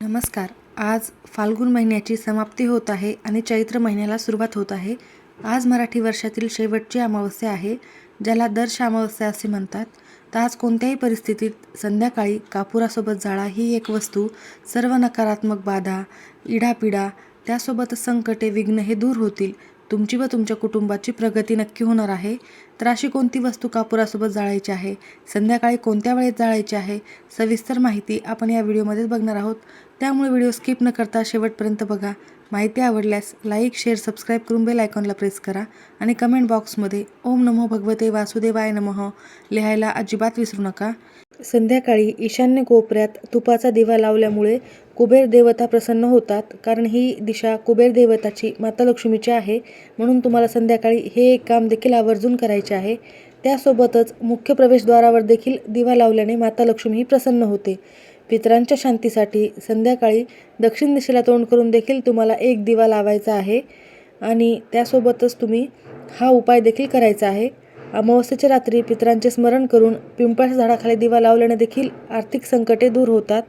नमस्कार. आज फाल्गुन महिन्याची समाप्ती होत आहे आणि चैत्र महिन्याला सुरुवात होत आहे. आज मराठी वर्षातील शेवटची अमावस्या आहे, ज्याला दर्श अमावस्या असे म्हणतात. तर आज कोणत्याही परिस्थितीत संध्याकाळी कापुरासोबत जाळा ही एक वस्तू सर्व नकारात्मक बाधा, इडापिडा, त्यासोबतच संकटे, विघ्न हे दूर होतील. तुमची व तुमच्या कुटुंबाची प्रगती नक्की होणार आहे. तर अशी कोणती वस्तू कापुरासोबत जाळायची आहे, संध्याकाळी कोणत्या वेळेत जाळायची आहे, सविस्तर माहिती आपण या व्हिडिओमध्ये बघणार आहोत. त्यामुळे व्हिडिओ स्किप न करता शेवटपर्यंत बघा. माहिती आवडल्यास लाईक, शेअर, सबस्क्राईब करून बेल आयकॉनला प्रेस करा आणि कमेंट बॉक्समध्ये ओम नमो भगवते वासुदेवाय नमः लिहायला अजिबात विसरू नका. संध्याकाळी ईशान्य कोपऱ्यात तुपाचा दिवा लावल्यामुळे कुबेर देवता प्रसन्न होतात, कारण ही दिशा कुबेर देवताची माता लक्ष्मीची आहे. म्हणून तुम्हाला संध्याकाळी हे एक काम देखील आवर्जून करायचे आहे. त्यासोबतच मुख्य प्रवेशद्वारावर देखील दिवा लावल्याने माता लक्ष्मी प्रसन्न होते. पितरांच्या शांतीसाठी संध्याकाळी दक्षिण दिशेला तोंड करून देखील तुम्हाला एक दिवा लावायचा आहे आणि त्यासोबतच तुम्ही हा उपाय देखील करायचा आहे. अमावस्येच्या रात्री पितरांचे स्मरण करून पिंपळाच्या झाडाखाली दिवा लावल्याने देखील आर्थिक संकटे दूर होतात.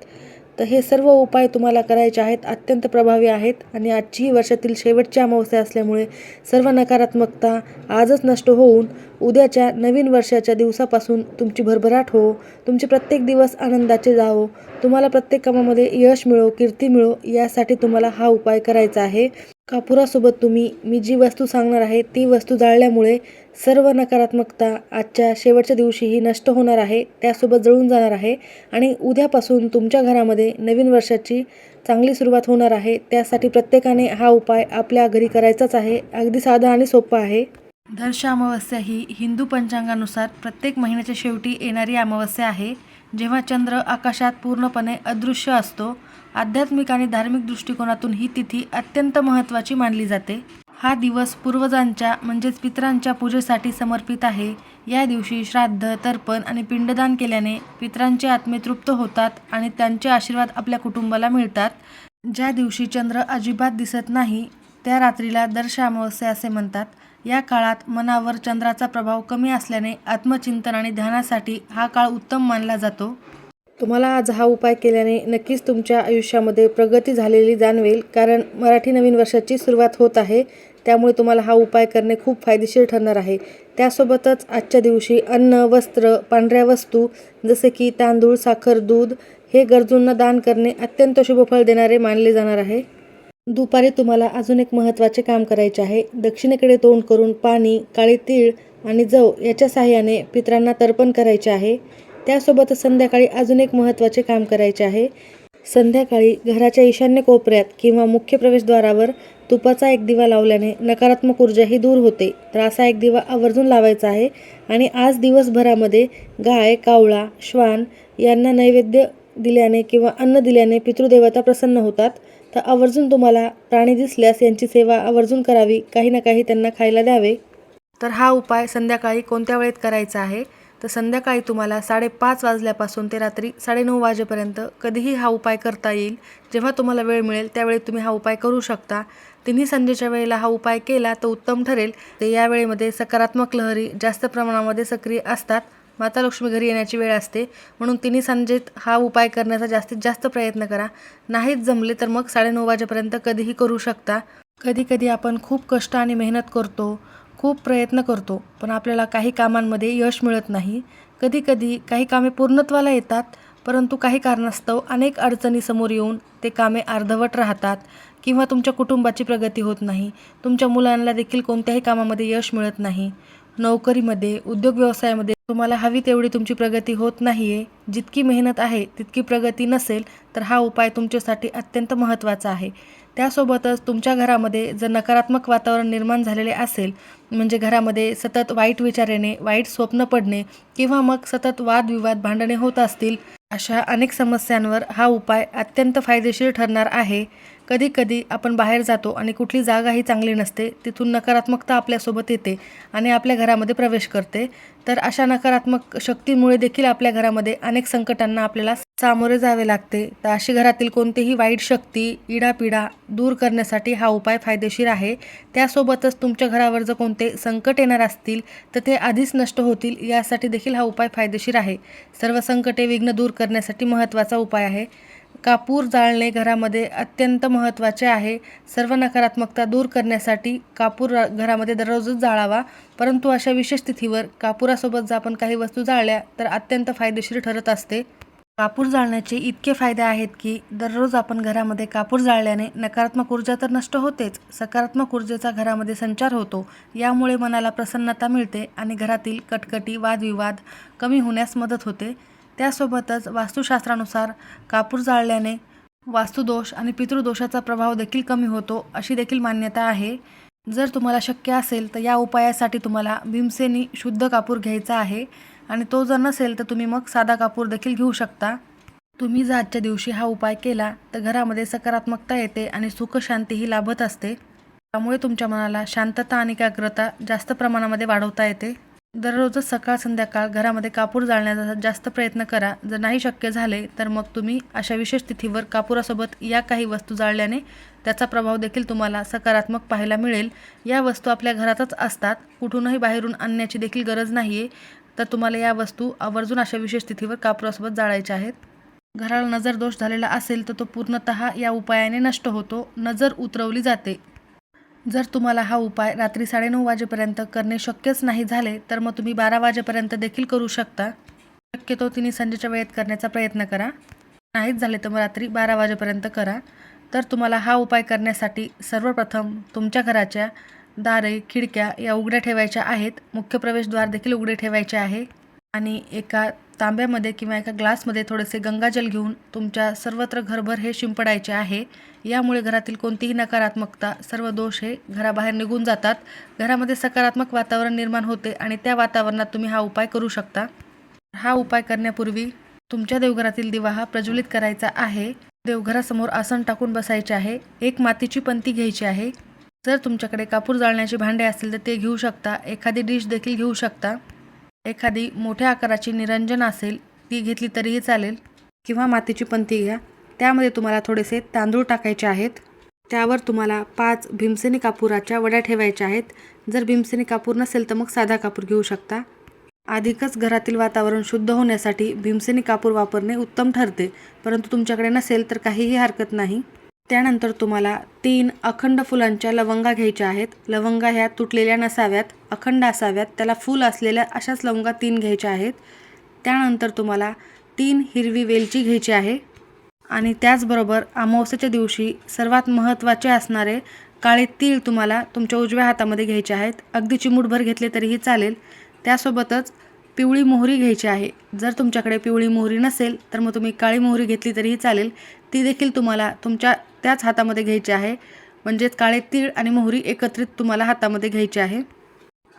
तर हे सर्व उपाय तुम्हाला करायचे आहेत, अत्यंत प्रभावी आहेत आणि आजची ही वर्षातील शेवटची अमावस्या असल्यामुळे सर्व नकारात्मकता आजच नष्ट होऊन उद्याच्या नवीन वर्षाच्या दिवसापासून तुमची भरभराट हो, तुमचे प्रत्येक दिवस आनंदाचे जावो, तुम्हाला प्रत्येक कामामध्ये यश मिळो, कीर्ती मिळो, यासाठी तुम्हाला हा उपाय करायचा आहे. कापुरासोबत मी जी वस्तू सांगणार आहे ती वस्तू जाळल्यामुळे सर्व नकारात्मकता आजच्या शेवटच्या दिवशीही नष्ट होणार आहे, त्यासोबत जळून जाणार आहे आणि उद्यापासून तुमच्या घरामध्ये नवीन वर्षाची चांगली सुरुवात होणार आहे. त्यासाठी प्रत्येकाने हा उपाय आपल्या घरी करायचाच आहे. अगदी साधा आणि सोपा आहे. दर्श अमावस्या ही हिंदू पंचांगानुसार प्रत्येक महिन्याच्या शेवटी येणारी अमावस्या आहे, जेव्हा चंद्र आकाशात पूर्णपणे अदृश्य असतो. आध्यात्मिक आणि धार्मिक दृष्टिकोनातून ही तिथी अत्यंत महत्त्वाची मानली जाते. हा दिवस पूर्वजांच्या म्हणजेच पितरांच्या पूजेसाठी समर्पित आहे. या दिवशी श्राद्ध, तर्पण आणि पिंडदान केल्याने पितरांचे आत्मे तृप्त होतात आणि त्यांचे आशीर्वाद आपल्या कुटुंबाला मिळतात. ज्या दिवशी चंद्र अजिबात दिसत नाही त्या रात्रीला दर्श अमावस्या असे म्हणतात. या काळात मनावर चंद्राचा प्रभाव कमी असल्याने आत्मचिंतन आणि ध्यानासाठी हा काळ उत्तम मानला जातो. तुम्हाला आज हा उपाय केल्याने नक्कीच तुमच्या आयुष्यामध्ये प्रगती झालेली जाणवेल, कारण मराठी नवीन वर्षाची सुरुवात होत आहे. त्यामुळे तुम्हाला हा उपाय करणे खूप फायदेशीर ठरणार आहे. त्यासोबतच आजच्या दिवशी अन्न, वस्त्र, पांढऱ्या वस्तू जसे की तांदूळ, साखर, दूध हे गरजूंना दान करणे अत्यंत शुभफळ देणारे मानले जाणार आहे. दुपारी तुम्हाला अजून एक महत्त्वाचे काम करायचे आहे. दक्षिणेकडे तोंड करून पाणी, काळे तीळ आणि जव याच्या साहाय्याने पितरांना तर्पण करायचे आहे. त्यासोबतच संध्याकाळी अजून एक महत्त्वाचे काम करायचे आहे. संध्याकाळी घराच्या ईशान्य कोपऱ्यात किंवा मुख्य प्रवेशद्वारावर तुपाचा एक दिवा लावल्याने नकारात्मक ऊर्जा ही दूर होते. तर असा एक दिवा आवर्जून लावायचा आहे आणि आज दिवसभरामध्ये गाय, कावळा, श्वान यांना नैवेद्य दिल्याने किंवा अन्न दिल्याने पितृदेवता प्रसन्न होतात. तर आवर्जून तुम्हाला प्राणी दिसल्यास यांची सेवा आवर्जून करावी, काही ना काही त्यांना खायला द्यावे. तर हा उपाय संध्याकाळी कोणत्या वेळेत करायचा आहे, तर संध्याकाळी तुम्हाला 5:30 वाजल्यापासून ते रात्री 9:30 वाजेपर्यंत कधीही हा उपाय करता येईल. जेव्हा तुम्हाला वेळ मिळेल त्यावेळी तुम्ही हा उपाय करू शकता. तिन्ही संध्येच्या वेळेला हा उपाय केला तर उत्तम ठरेल. ते या वेळेमध्ये सकारात्मक लहरी जास्त प्रमाणामध्ये सक्रिय असतात. माता लक्ष्मी घरी येण्याची वेळ असते, म्हणून तिन्ही संध्येत हा उपाय करण्याचा जास्तीत जास्त प्रयत्न करा. नाहीच जमले तर मग 9:30 वाजेपर्यंत कधीही करू शकता. कधी आपण खूप कष्ट आणि मेहनत करतो, खूप प्रयत्न करतो, पण आपल्याला काही कामांमध्ये यश मिळत नाही. कधी काही कामे पूर्णत्वाला येतात, परंतु काही कारणास्तव अनेक अडचणी समोर येऊन ते कामे अर्धवट राहतात किंवा तुमच्या कुटुंबाची प्रगती होत नाही. तुमच्या मुलांना देखील कोणत्याही कामामध्ये यश मिळत नाही. नोकरीमध्ये, उद्योग व्यवसायामध्ये तुम्हाला हवी तेवढी तुमची प्रगती होत नाही आहे. जितकी मेहनत आहे तितकी प्रगती नसेल तर हा उपाय तुमच्यासाठी अत्यंत महत्त्वाचा आहे. त्यासोबतच तुमच्या घरामध्ये जर नकारात्मक वातावरण निर्माण झालेले असेल, म्हणजे घरामध्ये सतत वाईट विचार येणे, वाईट स्वप्न पडणे किंवा मग सतत वादविवाद, भांडणे होत असतील, अशा अनेक समस्यांवर हा उपाय अत्यंत फायदेशीर ठरणार आहे. कधी आपण बाहेर जातो आणि कुठली जागाही चांगली नसते, तिथून नकारात्मकता आपल्यासोबत येते आणि आपल्या घरामध्ये प्रवेश करते. तर अशा नकारात्मक शक्तीमुळे देखील आपल्या घरामध्ये अनेक संकटांना आपल्याला सामोरे जावे लागते. तर अशी घरातील कोणतीही वाईट शक्ती, इडापिडा दूर करण्यासाठी हा उपाय फायदेशीर आहे. त्यासोबतच तुमच्या घरावर जर कोणते संकट येणार असतील तर ते आधीच नष्ट होतील, यासाठी देखील हा उपाय फायदेशीर आहे. सर्व संकटे, विघ्न दूर करण्यासाठी महत्त्वाचा उपाय आहे. कापूर जाळणे घरामध्ये अत्यंत महत्त्वाचे आहे. सर्व नकारात्मकता दूर करण्यासाठी कापूर घरामध्ये दररोजच जाळावा. परंतु अशा विशेष तिथीवर कापुरासोबत जर आपण काही वस्तू जाळल्या तर अत्यंत फायदेशीर ठरत असते. कापूर जाळण्याचे इतके फायदे आहेत की दररोज आपण घरामध्ये कापूर जाळल्याने नकारात्मक ऊर्जा तर नष्ट होतेच, सकारात्मक ऊर्जेचा घरामध्ये संचार होतो. यामुळे मनाला प्रसन्नता मिळते आणि घरातील कटकटी, वादविवाद कमी होण्यास मदत होते. त्यासोबतच वास्तुशास्त्रानुसार कापूर जाळल्याने वास्तुदोष आणि पितृदोषाचा प्रभाव देखील कमी होतो, अशी देखील मान्यता आहे. जर तुम्हाला शक्य असेल तर या उपायासाठी तुम्हाला भीमसेनी शुद्ध कापूर घ्यायचा आहे आणि तो जर नसेल तर तुम्ही मग साधा कापूर देखील घेऊ शकता. तुम्ही जर आजच्या दिवशी हा उपाय केला तर घरामध्ये सकारात्मकता येते आणि सुख शांतीही लाभत असते. त्यामुळे तुमच्या मनाला शांतता आणि एकाग्रता जास्त प्रमाणामध्ये वाढवता येते. दररोजच सकाळ संध्याकाळ घरामध्ये कापूर जाळण्याचा जास्त प्रयत्न करा. जर नाही शक्य झाले तर मग तुम्ही अशा विशेष तिथीवर कापुरासोबत या काही वस्तू जाळल्याने त्याचा प्रभाव देखील तुम्हाला सकारात्मक पाहायला मिळेल. या वस्तू आपल्या घरातच असतात, कुठूनही बाहेरून आणण्याची देखील गरज नाही आहे. तर तुम्हाला या वस्तू आवर्जून अशा विशेष तिथीवर कापुरासोबत जाळायच्या आहेत. घराला नजर दोष झालेला असेल तर तो पूर्णतः या उपायाने नष्ट होतो, नजर उतरवली जाते. जर तुम्हाला हा उपाय रात्री 9:30 वाजेपर्यंत करणे शक्यच नाही झाले तर मग तुम्ही 12 वाजेपर्यंत देखील करू शकता. शक्यतो तिन्ही संजेच्या वेळेत करण्याचा प्रयत्न करा. नाहीच झाले तर मग रात्री 12 वाजेपर्यंत करा. तर तुम्हाला हा उपाय करण्यासाठी सर्वप्रथम तुमच्या घराच्या दारे, खिडक्या या उघड्या ठेवायच्या आहेत. मुख्य प्रवेशद्वार देखील उघडे ठेवायचे आहे आणि एका तांब्यामध्ये किंवा एका ग्लासमध्ये थोडेसे गंगाजल घेऊन तुमच्या सर्वत्र घरभर हे शिंपडायचे आहे. यामुळे घरातील कोणतीही नकारात्मकता, सर्व दोष हे घराबाहेर निघून जातात. घरामध्ये सकारात्मक वातावरण निर्माण होते आणि त्या वातावरणात तुम्ही हा उपाय करू शकता. हा उपाय करण्यापूर्वी तुमच्या देवघरातील दिवा हा प्रज्वलित करायचा आहे. देवघरासमोर आसन टाकून बसायचे आहे. एक मातीची पंती घ्यायची आहे. जर तुमच्याकडे कापूर जाळण्याचे भांडे असतील तर ते घेऊ शकता. एखादी डिश देखील घेऊ शकता. एखादी मोठ्या आकाराची निरंजन असेल ती घेतली तरीही चालेल किंवा मातीची पंती घ्या. त्यामध्ये तुम्हाला थोडेसे तांदूळ टाकायचे आहेत. त्यावर तुम्हाला 5 भीमसेनी कापुराच्या वड्या ठेवायच्या आहेत. जर भीमसेनी कापूर नसेल तर मग साधा कापूर घेऊ शकता. अधिकच घरातील वातावरण शुद्ध होण्यासाठी भीमसेनी कापूर वापरणे उत्तम ठरते, परंतु तुमच्याकडे नसेल तर काहीही हरकत नाही. त्यानंतर तुम्हाला 3 अखंड फुलांच्या लवंगा घ्यायच्या आहेत. लवंगा ह्या तुटलेल्या नसाव्यात, अखंड असाव्यात. त्याला फूल असलेल्या अशाच लवंगा 3 घ्यायच्या आहेत. त्यानंतर तुम्हाला 3 हिरवी वेलची घ्यायची आहे आणि त्याचबरोबर अमावस्येच्या दिवशी सर्वात महत्त्वाचे असणारे काळे तीळ तुम्हाला तुमच्या उजव्या हातामध्ये घ्यायचे आहेत. अगदी चिमूटभर घेतले तरीही चालेल. त्यासोबतच पिवळी मोहरी घ्यायची आहे. जर तुमच्याकडे पिवळी मोहरी नसेल तर मग तुम्ही काळी मोहरी घेतली तरीही चालेल. ती देखील तुम्हाला तुमच्या त्याच हातामध्ये घ्यायची आहे. म्हणजेच काळे तीळ आणि मोहरी एकत्रित तुम्हाला हातामध्ये घ्यायची आहे.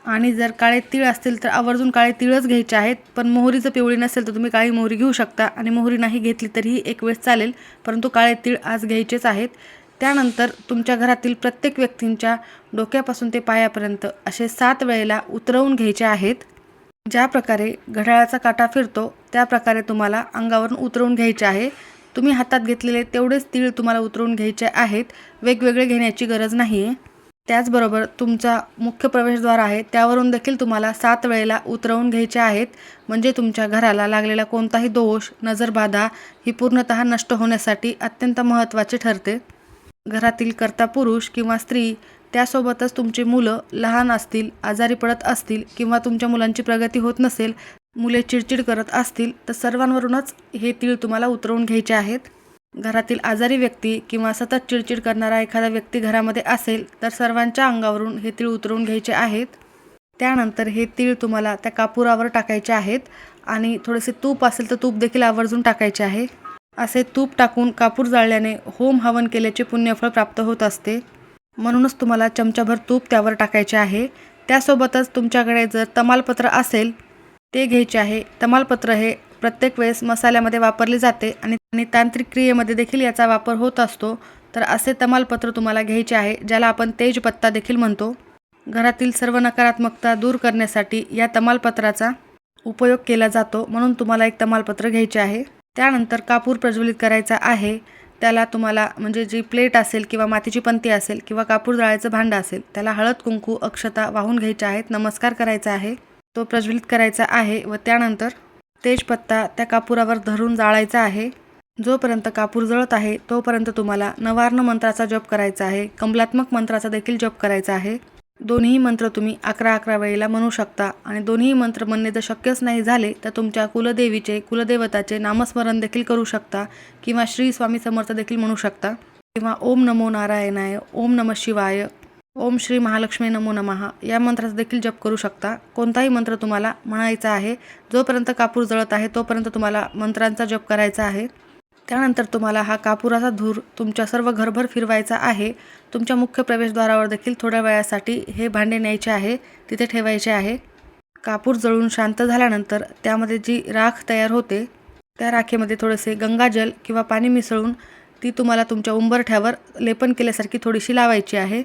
आणि जर काळे तीळ असतील तर आवर्जून काळे तीळच घ्यायचे आहेत. पण मोहरी जर पिवळी नसेल तर तुम्ही काळी मोहरी घेऊ शकता आणि मोहरी नाही घेतली तरीही एक वेळेस चालेल, परंतु काळे तीळ आज घ्यायचेच आहेत. त्यानंतर तुमच्या घरातील प्रत्येक व्यक्तींच्या डोक्यापासून ते पायापर्यंत असे 7 वेळेला उतरवून घ्यायचे आहेत. ज्या प्रकारे घड्याळाचा काटा फिरतो त्या प्रकारे तुम्हाला अंगावरून उतरवून घ्यायचे आहे. तुम्ही हातात घेतलेले तेवढेच तीळ तुम्हाला उतरवून घ्यायचे आहेत. वेगवेगळे घेण्याची गरज नाही आहे. त्याचबरोबर तुमचा मुख्य प्रवेशद्वार आहे त्यावरून देखील तुम्हाला 7 वेळेला उतरवून घ्यायचे आहेत. म्हणजे तुमच्या घराला लागलेला कोणताही दोष, नजरबाधा ही पूर्णतः नष्ट होण्यासाठी अत्यंत महत्त्वाचे ठरते. घरातील कर्ता पुरुष किंवा स्त्री, त्यासोबतच तुमची मुलं लहान असतील, आजारी पडत असतील किंवा तुमच्या मुलांची प्रगती होत नसेल, मुले चिडचिड करत असतील तर सर्वांवरूनच हे तीळ तुम्हाला उतरवून घ्यायचे आहेत. घरातील आजारी व्यक्ती किंवा सतत चिडचिड करणारा एखादा व्यक्ती घरामध्ये असेल तर सर्वांच्या अंगावरून हे तीळ उतरवून घ्यायचे आहेत. त्यानंतर हे तीळ तुम्हाला त्या कापुरावर टाकायचे आहेत आणि थोडेसे तूप असेल तर तूप देखील आवर्जून टाकायचे आहे. असे तूप टाकून कापूर जाळल्याने होम हवन केल्याचे पुण्यफळ प्राप्त होत असते. म्हणूनच तुम्हाला चमचाभर तूप त्यावर टाकायचे आहे. त्यासोबतच तुमच्याकडे जर तमालपत्र असेल ते घ्यायचे आहे. तमालपत्र हे प्रत्येक वेळेस मसाल्यामध्ये वापरले जाते आणि तांत्रिक क्रियेमध्ये देखील याचा वापर होत असतो. तर असे तमालपत्र तुम्हाला घ्यायचे आहे, ज्याला आपण तेजपत्ता देखील म्हणतो. घरातील सर्व नकारात्मकता दूर करण्यासाठी या तमालपत्राचा उपयोग केला जातो, म्हणून तुम्हाला एक तमालपत्र घ्यायचे आहे. त्यानंतर कापूर प्रज्वलित करायचा आहे. त्याला तुम्हाला म्हणजे जी प्लेट असेल किंवा मातीची पंती असेल किंवा कापूर जाळायचं भांडं असेल त्याला हळद, कुंकू, अक्षता वाहून घ्यायच्या आहेत. नमस्कार करायचा आहे, तो प्रज्वलित करायचा आहे व त्यानंतर तेजपत्ता त्या कापुरावर धरून जाळायचा आहे. जोपर्यंत कापूर जळत आहे तोपर्यंत तुम्हाला नवार्ण मंत्राचा जप करायचा आहे, कमलात्मक मंत्राचा देखील जप करायचा आहे. दोन्ही मंत्र तुम्ही 11-11 वेळेला म्हणू शकता आणि दोन्ही मंत्र म्हणणे जर शक्यच नाही झाले तर तुमच्या कुलदेवीचे, कुलदेवताचे नामस्मरण देखील करू शकता किंवा श्री स्वामी समर्थ देखील म्हणू शकता किंवा ओम नमो नारायणाय, ओम नमः शिवाय, ओम श्री महालक्ष्मी नमो नमः या मंत्राचा देखील जप करू शकता. कोणताही मंत्र तुम्हाला म्हणायचा आहे. जोपर्यंत कापूर जळत आहे तोपर्यंत तुम्हाला मंत्रांचा जप करायचा आहे. त्यानंतर तुम्हाला हा कापुराचा धूर तुमच्या सर्व घरभर फिरवायचा आहे. तुमच्या मुख्य प्रवेशद्वारावर देखील थोड्या वेळासाठी हे भांडे न्यायचे आहे, तिथे ठेवायचे आहे. कापूर जळून शांत झाल्यानंतर त्यामध्ये जी राख तयार होते त्या राखेमध्ये थोडेसे गंगाजल किंवा पाणी मिसळून ती तुम्हाला तुमच्या उंबरठ्यावर लेपन केल्यासारखी थोडीशी लावायची आहे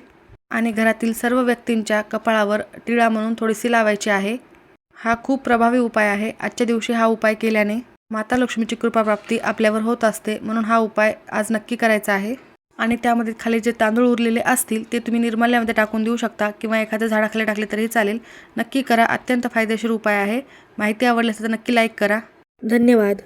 आणि घरातील सर्व व्यक्तींच्या कपाळावर टिळा म्हणून थोडीशी लावायची आहे. हा खूप प्रभावी उपाय आहे. आजच्या दिवशी हा उपाय केल्याने माता लक्ष्मीची कृपाप्राप्ती आपल्यावर होत असते, म्हणून हा उपाय आज नक्की करायचा आहे. आणि त्यामध्ये खाली जे तांदूळ उरलेले असतील ते तुम्ही निर्माल्यामध्ये टाकून देऊ शकता किंवा एखाद्या झाडाखाली टाकले तरीही चालेल. नक्की करा. अत्यंत फायदेशीर उपाय आहे. माहिती आवडली असेल तर नक्की लाईक करा. धन्यवाद.